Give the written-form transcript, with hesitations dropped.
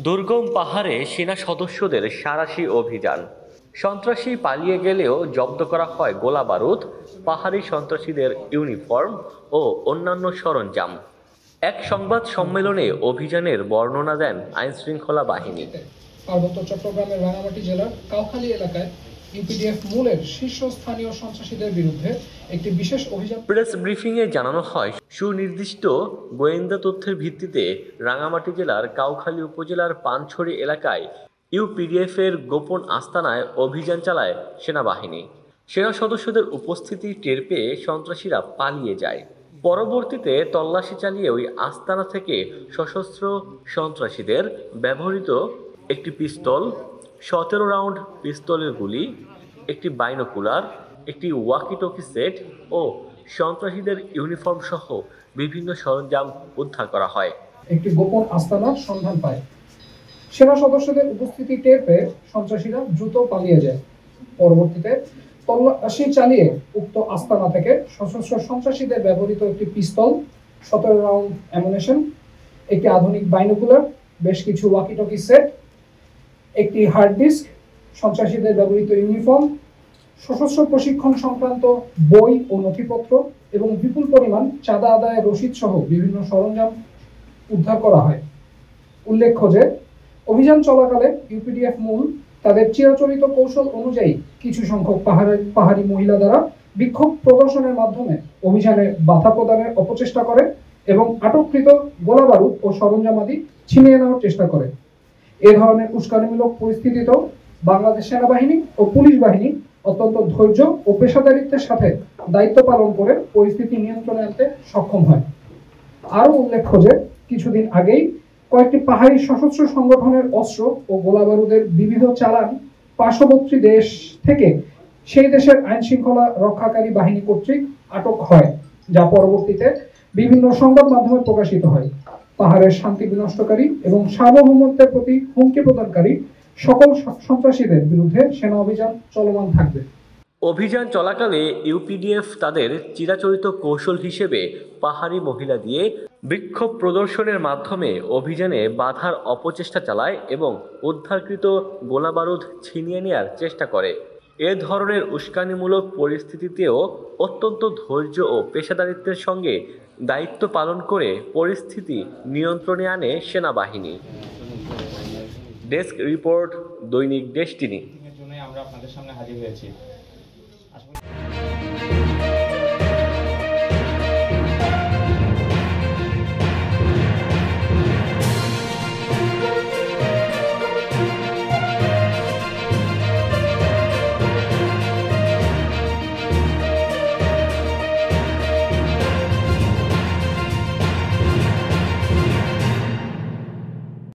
দুর্গম পাহাড়ে সেনা সদস্যদের সাঁড়াশি অভিযান। সন্ত্রাসী পালিয়ে গেলেও জব্দ করা হয় গোলাবারুদ, পাহাড়ি সন্ত্রাসীদের ইউনিফর্ম ও অন্যান্য সরঞ্জাম। এক সংবাদ সম্মেলনে অভিযানের বর্ণনা দেন আইনশৃঙ্খলা বাহিনী। পার্বত্য চট্টগ্রামের রাঙামাটি জেলার কাউখালী এলাকায় ইউপিডিএফ মূলের শীর্ষস্থানীয় সন্ত্রাসীদের বিরুদ্ধে একটি বিশেষ অভিযান। প্রেস ব্রিফিংয়ে জানানো হয়, সুনির্দিষ্ট গোয়েন্দা তথ্যের ভিত্তিতে রাঙামাটি জেলার কাউখালী উপজেলার পানছড়ি এলাকায় ইউপিডিএফ এর গোপন আস্তানায় অভিযান চালায় সেনাবাহিনী। সেনা সদস্যদের উপস্থিতি টের পেয়ে সন্ত্রাসীরা পালিয়ে যায়। পরবর্তীতে তল্লাশি চালিয়ে ওই আস্তানা থেকে সশস্ত্র সন্ত্রাসীদের ব্যবহৃত একটি পিস্তল, 17 রাউন্ড পিস্তলের গুলি, একটি বাইনোকুলার, একটি ওয়াকি-টকি সেট ও সন্ত্রাসীদের ইউনিফর্ম সহ বিভিন্ন সরঞ্জাম উদ্ধার করা হয়। একটি গোপন আস্তানার সন্ধান পায়। সেনা সদস্যদের উপস্থিতি টের পেয়ে সন্ত্রাসীরা দ্রুত পালিয়ে যায়। পরবর্তীতে তল্লাশি চালিয়ে উক্ত আস্তানা থেকে সশস্ত্র সন্ত্রাসীদের ব্যবহৃত একটি পিস্তল, 17 রাউন্ড অ্যামুনেশন, একটি আধুনিক বাইনোকুলার, বেশ কিছু ওয়াকি-টকি সেট, একটি হার্ড ডিস্ক, সন্ত্রাসীদের ব্যবহৃত ইউনিফর্ম, সশস্ত্র প্রশিক্ষণ সংক্রান্ত বই ও নথিপত্র এবং বিপুল পরিমাণ চাঁদা আদায়ের রসিদ সহ বিভিন্ন সরঞ্জাম উদ্ধার করা হয়। উল্লেখ্য যে অভিযান চলাকালে ইউপিডিএফ মূল তাদের চিরাচরিত কৌশল অনুযায়ী কিছু সংখ্যক পাহাড়ি মহিলা দ্বারা বিক্ষোভ প্রদর্শনের মাধ্যমে অভিযানে বাধা প্রদানের অপচেষ্টা করে এবং আটককৃত গোলাবারুদ ও সরঞ্জামাদি ছিনিয়ে নেওয়ার চেষ্টা করে। এ ধরনের উস্কানিমূলক পরিস্থিতিতেও বাংলাদেশ সেনাবাহিনী ও পুলিশ বাহিনী অত্যন্ত ধৈর্য ও পেশাদারিত্বের সাথে দায়িত্ব পালন করে পরিস্থিতি নিয়ন্ত্রণে আনতে সক্ষম হয়। আরও উল্লেখ্য যে কিছুদিন আগেই কয়েকটি পাহাড়ি সশস্ত্র সংগঠনের অস্ত্র ও গোলাবারুদের বিবিধ চালান পার্শ্ববর্তী দেশ থেকে সেই দেশের আইন শৃঙ্খলা রক্ষাকারী বাহিনী কর্তৃক আটক হয়, যা পরবর্তীতে বিভিন্ন সংবাদ মাধ্যমে প্রকাশিত হয়। পাহাড়ের শান্তি বিনষ্টকারী এবং সার্বভৌমত্বের প্রতি হুমকি প্রদানকারী সকল সন্ত্রাসীদের বিরুদ্ধে সেনা অভিযান চলমান থাকবে। অভিযান চলাকালে ইউপিডিএফ তাদের চিরাচরিত কৌশল হিসেবে পাহাড়ি মহিলা দিয়ে বিক্ষোভ প্রদর্শনের মাধ্যমে অভিযানে বাধার অপচেষ্টা চালায় এবং উদ্ধারকৃত গোলাবারুদ ছিনিয়ে নেয়ার চেষ্টা করে। এ ধরনের উস্কানিমূলক পরিস্থিতিতেও অত্যন্ত ধৈর্য ও পেশাদারিত্বের সঙ্গে দায়িত্ব পালন করে পরিস্থিতি নিয়ন্ত্রণে আনে সেনাবাহিনী। ডেস্ক রিপোর্ট, দৈনিক ডেসটিনি। আমরা আপনাদের সামনে হাজির হয়েছি।